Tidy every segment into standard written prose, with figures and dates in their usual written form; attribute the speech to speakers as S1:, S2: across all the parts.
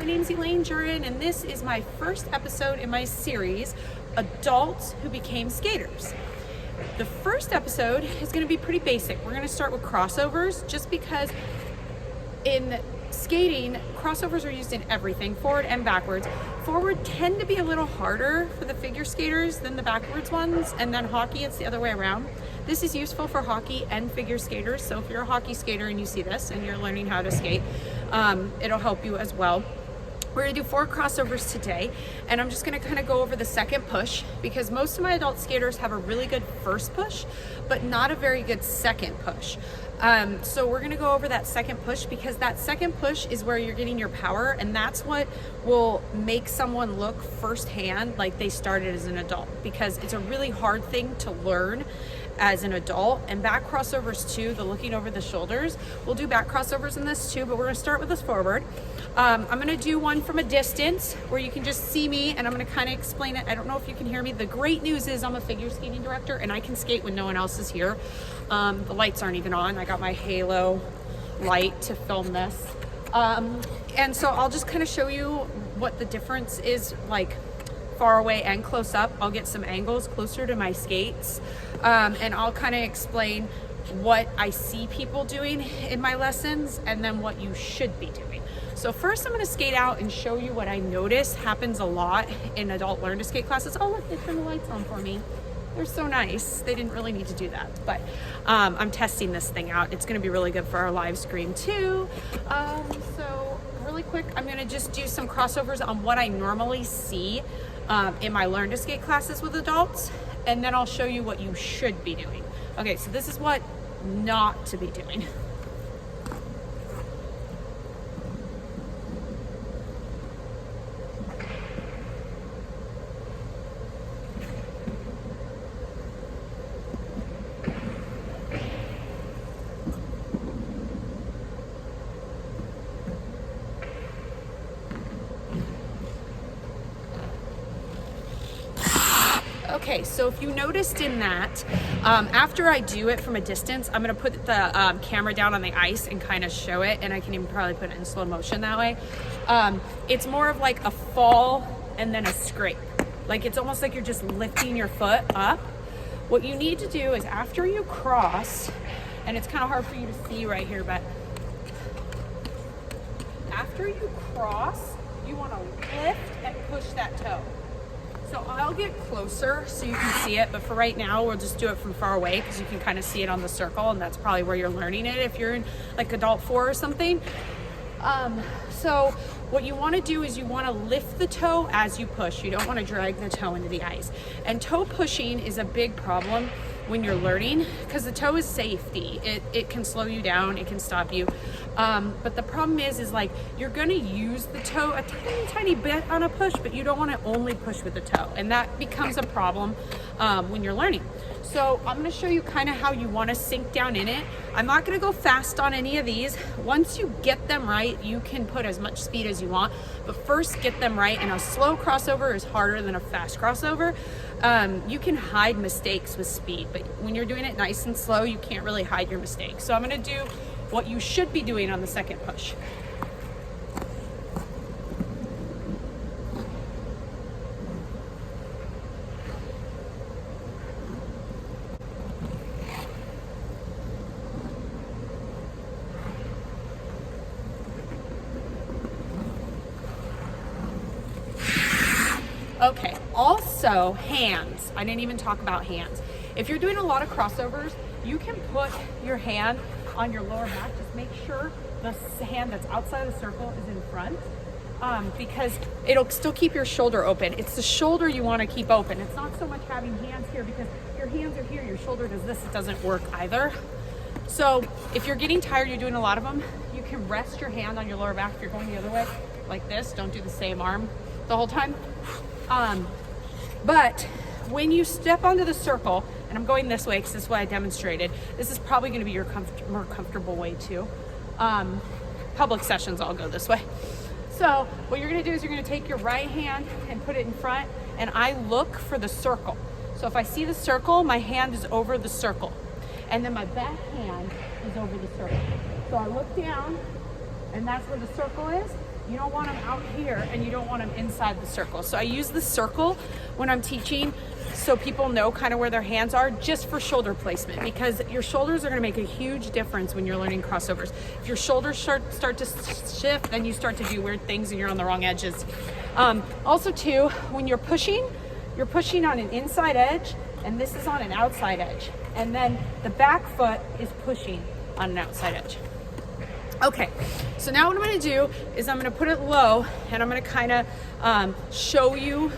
S1: my name's Elaine Jurin, and this is my first episode in my series, Adults Who Became Skaters. The first episode is going to be pretty basic. We're going to start with crossovers, just because in skating, crossovers are used in everything, forward and backwards. Forward tend to be a little harder for the figure skaters than the backwards ones, and then hockey, it's the other way around. This is useful for hockey and figure skaters, so if you're a hockey skater and you see this and you're learning how to skate, it'll help you as well. We're gonna do 4 crossovers today, and I'm just gonna kind of go over the second push, because most of my adult skaters have a really good first push, but not a very good second push. So we're gonna go over that second push, because that second push is where you're getting your power, and that's what will make someone look firsthand like they started as an adult, because it's a really hard thing to learn as an adult. And back crossovers too, the looking over the shoulders, we'll do back crossovers in this too, but we're gonna start with this forward. I'm gonna do one from a distance where you can just see me, and I'm gonna kind of explain it. I don't know if you can hear me. The great news is I'm a figure skating director and I can skate when no one else is here. The lights aren't even on. I got my halo light to film this. And so I'll just kind of show you what the difference is, like far away and close up. I'll get some angles closer to my skates, and I'll kind of explain what I see people doing in my lessons and then what you should be doing. So first I'm going to skate out and show you what I notice happens a lot in adult learn to skate classes. Oh look, they turned the lights on for me. They're so nice. They didn't really need to do that, but I'm testing this thing out. It's going to be really good for our live stream too. So really quick, I'm going to just do some crossovers on what I normally see in my learn to skate classes with adults, and then I'll show you what you should be doing. Okay, so this is what not to be doing. Okay, so if you noticed in that, after I do it from a distance, I'm gonna put the camera down on the ice and kind of show it, and I can even probably put it in slow motion that way. It's more of like a fall and then a scrape. Like it's almost like you're just lifting your foot up. What you need to do is after you cross, and it's kind of hard for you to see right here, but after you cross, you wanna lift and push that toe. So I'll get closer so you can see it, but for right now, we'll just do it from far away because you can kind of see it on the circle, and that's probably where you're learning it if you're in like adult 4 or something. So what you want to do is you want to lift the toe as you push. You don't want to drag the toe into the ice. And toe pushing is a big problem when you're learning, because the toe is safety. It can slow you down, it can stop you. But the problem is like you're gonna use the toe a tiny bit on a push, but you don't want to only push with the toe, and that becomes a problem when you're learning. So I'm gonna show you kind of how you want to sink down in it. I'm not gonna go fast on any of these. Once you get them right, you can put as much speed as you want, but first get them right. And a slow crossover is harder than a fast crossover. You can hide mistakes with speed, but when you're doing it nice and slow, you can't really hide your mistakes. So I'm gonna do what you should be doing on the second push. Okay, also hands. I didn't even talk about hands. If you're doing a lot of crossovers, you can put your hand on your lower back. Just make sure the hand that's outside of the circle is in front, because it'll still keep your shoulder open. It's the shoulder you want to keep open. It's not so much having hands here, because your hands are here, your shoulder does this. It doesn't work either. So if you're getting tired, you're doing a lot of them, you can rest your hand on your lower back. If you're going the other way, like this, don't do the same arm the whole time. But when you step onto the circle, and I'm going this way because this is what I demonstrated, this is probably going to be your more comfortable way too. Public sessions, I'll go this way. So what you're going to do is you're going to take your right hand and put it in front, and I look for the circle. So if I see the circle, my hand is over the circle, and then my back hand is over the circle. So I look down and that's where the circle is. You don't want them out here, and you don't want them inside the circle. So I use the circle when I'm teaching so people know kind of where their hands are, just for shoulder placement, because your shoulders are going to make a huge difference when you're learning crossovers. If your shoulders start to shift, then you start to do weird things and you're on the wrong edges. Also too, when you're pushing on an inside edge, and this is on an outside edge, and then the back foot is pushing on an outside edge. Okay, so now what I'm going to do is I'm going to put it low, and I'm going to kind of show you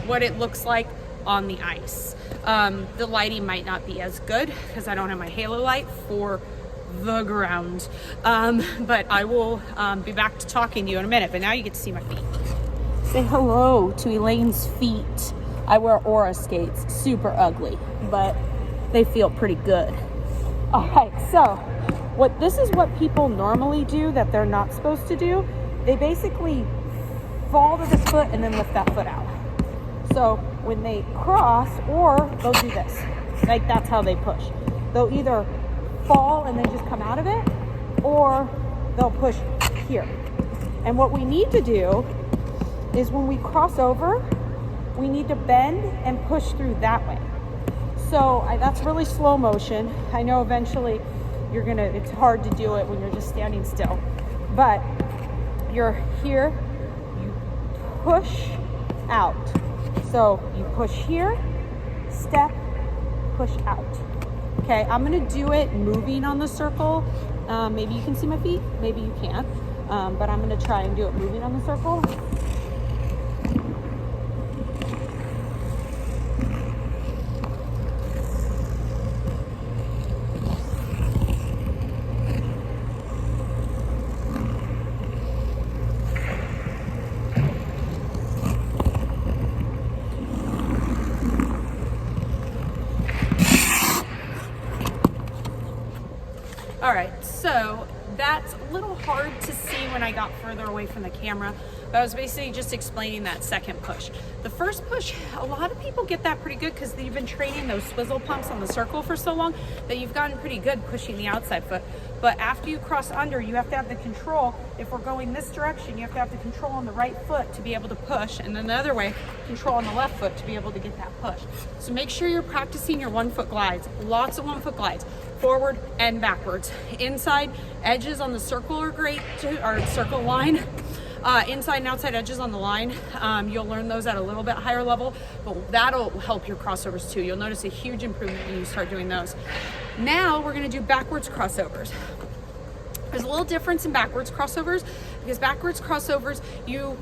S1: what it looks like on the ice. The lighting might not be as good because I don't have my halo light for the ground, but I will be back to talking to you in a minute. But now you get to see my feet. Say hello to Elaine's feet. I wear Aura skates, super ugly, but they feel pretty good. All right, so this is what people normally do that they're not supposed to do. They basically fall to the foot and then lift that foot out. So when they cross, or they'll do this, like that's how they push. They'll either fall and then just come out of it, or they'll push here. And what we need to do is when we cross over, we need to bend and push through that way. So that's really slow motion. I know eventually it's hard to do it when you're just standing still, but you're here, you push out. So you push here, step, push out. Okay, I'm gonna do it moving on the circle. Maybe you can see my feet, maybe you can't, but I'm gonna try and do it moving on the circle. All right, so that's a little hard to see when I got further away from the camera, but I was basically just explaining that second push. The first push, a lot of people get that pretty good because you've been training those swizzle pumps on the circle for so long that you've gotten pretty good pushing the outside foot. But after you cross under, you have to have the control. If we're going this direction, you have to have the control on the right foot to be able to push, and then the other way, control on the left foot to be able to get that push. So make sure you're practicing your 1 foot glides, lots of 1 foot glides, forward and backwards. Inside edges on the circle are great too, or circle line. Inside and outside edges on the line, you'll learn those at a little bit higher level, but that'll help your crossovers too. You'll notice a huge improvement when you start doing those. Now we're gonna do backwards crossovers. There's a little difference in backwards crossovers because backwards crossovers, you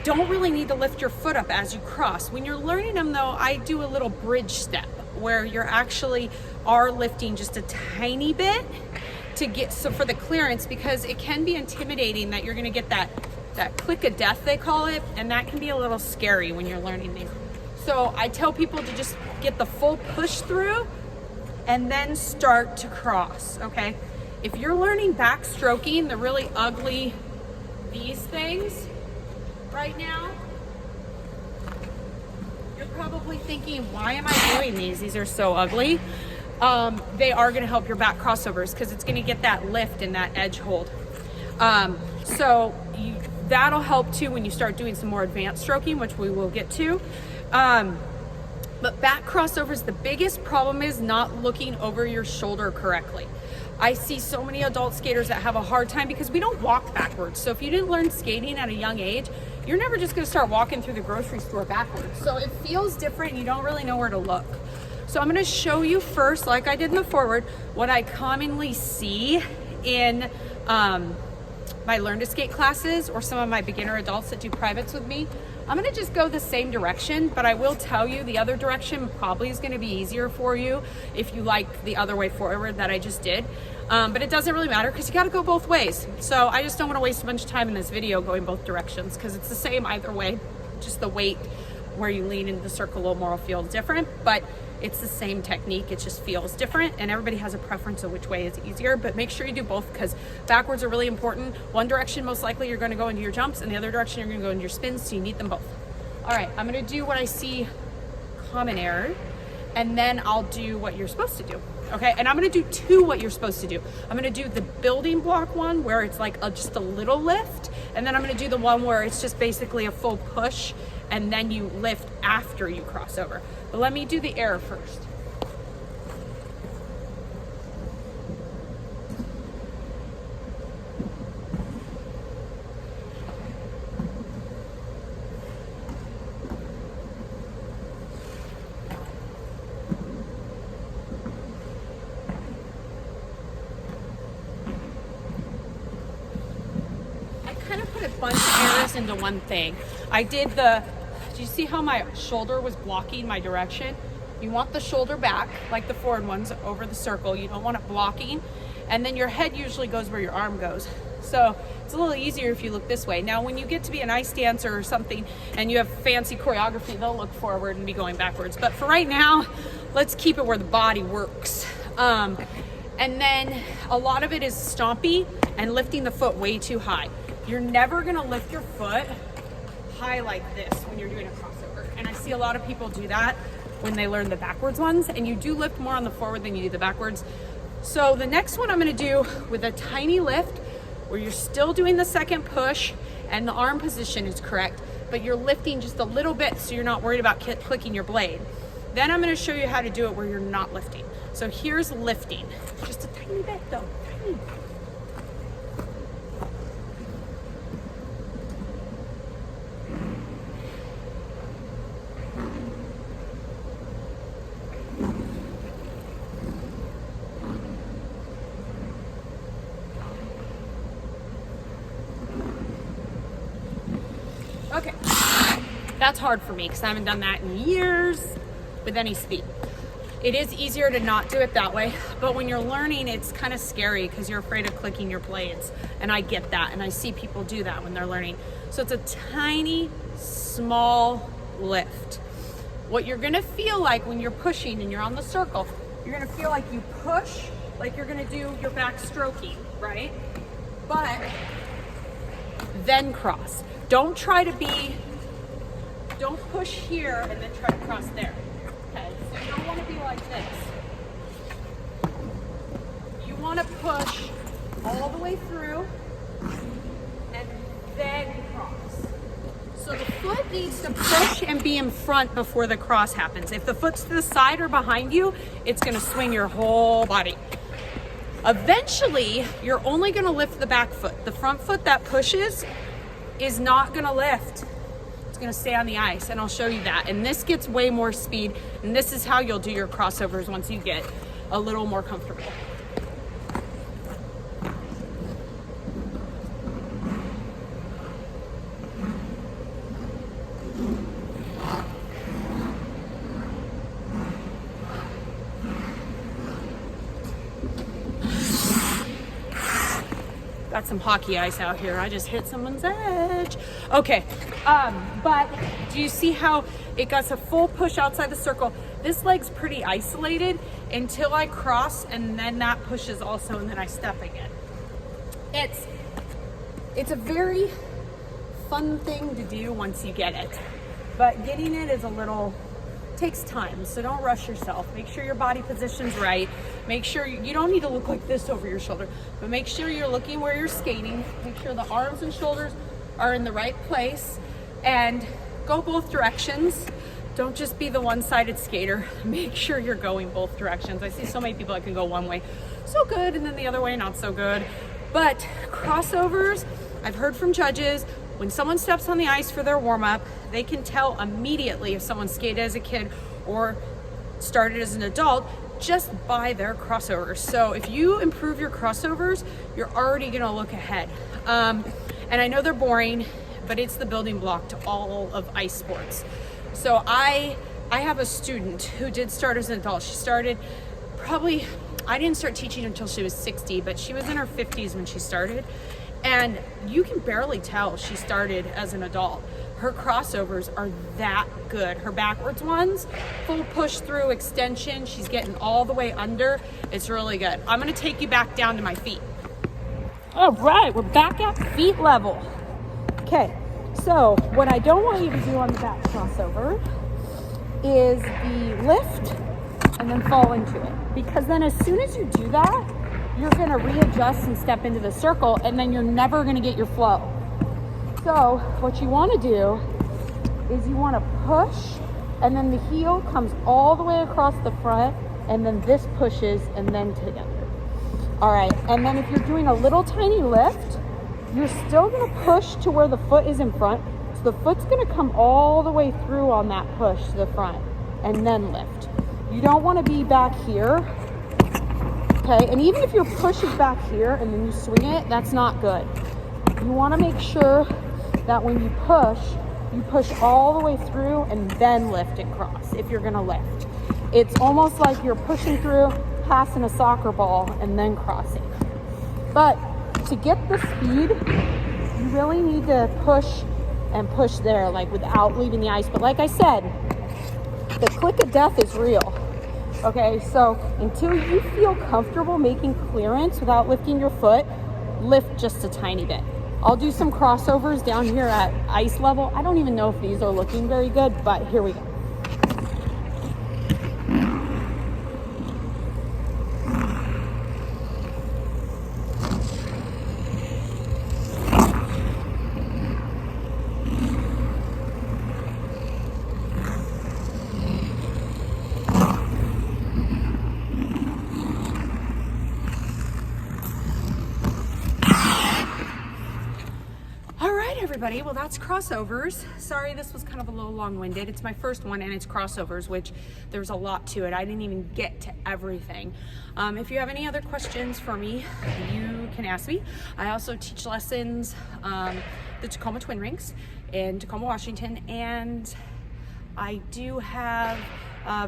S1: don't really need to lift your foot up as you cross. When you're learning them though, I do a little bridge step where you're actually are lifting just a tiny bit to get, so for the clearance, because it can be intimidating that you're gonna get that click of death, they call it, and that can be a little scary when you're learning these. So I tell people to just get the full push through and then start to cross, okay? If you're learning backstroking, the really ugly, these things right now, you're probably thinking, why am I doing these? These are so ugly. They are gonna help your back crossovers because it's gonna get that lift and that edge hold. That'll help too when you start doing some more advanced stroking, which we will get to. But back crossovers, the biggest problem is not looking over your shoulder correctly. I see so many adult skaters that have a hard time because we don't walk backwards. So if you didn't learn skating at a young age, you're never just gonna start walking through the grocery store backwards. So it feels different and you don't really know where to look. So I'm gonna show you first, like I did in the forward, what I commonly see in my Learn to Skate classes or some of my beginner adults that do privates with me. I'm gonna just go the same direction, but I will tell you the other direction probably is gonna be easier for you if you like the other way forward that I just did. But it doesn't really matter because you gotta go both ways. So I just don't wanna waste a bunch of time in this video going both directions because it's the same either way. Just the weight where you lean into the circle a little more will feel different, but it's the same technique, it just feels different, and everybody has a preference of which way is easier, but make sure you do both because backwards are really important. One direction, most likely you're gonna go into your jumps, and the other direction you're gonna go into your spins, so you need them both. All right, I'm gonna do what I see common error, and then I'll do what you're supposed to do. Okay, and I'm gonna do two what you're supposed to do. I'm gonna do the building block one where it's like just a little lift, and then I'm gonna do the one where it's just basically a full push and then you lift after you cross over. But let me do the air first. Bunch of errors into one thing. Do you see how my shoulder was blocking my direction? You want the shoulder back, like the forward ones, over the circle. You don't want it blocking. And then your head usually goes where your arm goes. So it's a little easier if you look this way. Now, when you get to be an ice dancer or something and you have fancy choreography, they'll look forward and be going backwards. But for right now, let's keep it where the body works. And then a lot of it is stompy and lifting the foot way too high. You're never gonna lift your foot high like this when you're doing a crossover. And I see a lot of people do that when they learn the backwards ones, and you do lift more on the forward than you do the backwards. So the next one I'm gonna do with a tiny lift where you're still doing the second push and the arm position is correct, but you're lifting just a little bit so you're not worried about clicking your blade. Then I'm gonna show you how to do it where you're not lifting. So here's lifting, just a tiny bit though, tiny. Okay, that's hard for me because I haven't done that in years with any speed. It is easier to not do it that way, but when you're learning, it's kind of scary because you're afraid of clicking your blades. And I get that, and I see people do that when they're learning. So it's a tiny, small lift. What you're gonna feel like when you're pushing and you're on the circle, you're gonna feel like you push, like you're gonna do your back stroking, right? But then cross. Don't push here and then try to cross there. Okay, so you don't want to be like this. You want to push all the way through and then cross. So the foot needs to push and be in front before the cross happens. If the foot's to the side or behind you, it's going to swing your whole body. Eventually, you're only going to lift the back foot. The front foot that pushes is not going to lift. It's going to stay on the ice, and I'll show you that. And this gets way more speed, and this is how you'll do your crossovers once you get a little more comfortable. Got some hockey ice out here. I just hit someone's edge. Okay, but do you see how it got a full push outside the circle? This leg's pretty isolated until I cross, and then that pushes also, and then I step again. It's a very fun thing to do once you get it, but getting it is takes time, so don't rush yourself. Make sure your body position's right. Make sure you don't need to look like this over your shoulder, but make sure you're looking where you're skating. Make sure the arms and shoulders are in the right place, and go both directions. Don't just be the one-sided skater. Make sure you're going both directions. I see so many people that can go one way so good and then the other way not so good. But crossovers, I've heard from judges, when someone steps on the ice for their warm-up, they can tell immediately if someone skated as a kid or started as an adult just by their crossovers. So if you improve your crossovers, you're already gonna look ahead. And I know they're boring, but it's the building block to all of ice sports. So I have a student who did start as an adult. She started I didn't start teaching until she was 60, but she was in her 50s when she started. And you can barely tell she started as an adult. Her crossovers are that good. Her backwards ones, full push through extension. She's getting all the way under. It's really good. I'm gonna take you back down to my feet. All right, we're back at feet level. Okay, so what I don't want you to do on the back crossover is the lift and then fall into it. Because then as soon as you do that, you're gonna readjust and step into the circle, and then you're never gonna get your flow. So what you wanna do is you wanna push, and then the heel comes all the way across the front, and then this pushes, and then together. All right, and then if you're doing a little tiny lift, you're still gonna push to where the foot is in front. So the foot's gonna come all the way through on that push to the front, and then lift. You don't wanna be back here, okay? And even if your push is back here and then you swing it, that's not good. You wanna make sure that when you push all the way through and then lift and cross if you're gonna lift. It's almost like you're pushing through, passing a soccer ball, and then crossing. But to get the speed, you really need to push and push there, like without leaving the ice. But like I said, the click of death is real. Okay, so until you feel comfortable making clearance without lifting your foot, lift just a tiny bit. I'll do some crossovers down here at ice level. I don't even know if these are looking very good, but here we go. Everybody, well, that's crossovers. Sorry, this was kind of a little long-winded. It's my first one, and it's crossovers, which there's a lot to it. I didn't even get to everything. If you have any other questions for me, you can ask me. I also teach lessons the Tacoma Twin Rinks in Tacoma, Washington, and I do have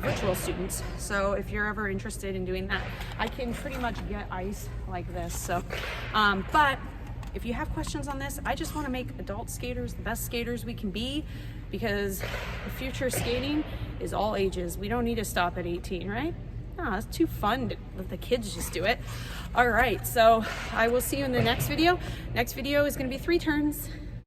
S1: virtual students. So if you're ever interested in doing that, I can pretty much get ice like this. So, but if you have questions on this, I just want to make adult skaters the best skaters we can be, because the future skating is all ages. We don't need to stop at 18, right? No, it's too fun to let the kids just do it. All right, so I will see you in the next video. Next video is going to be 3 turns.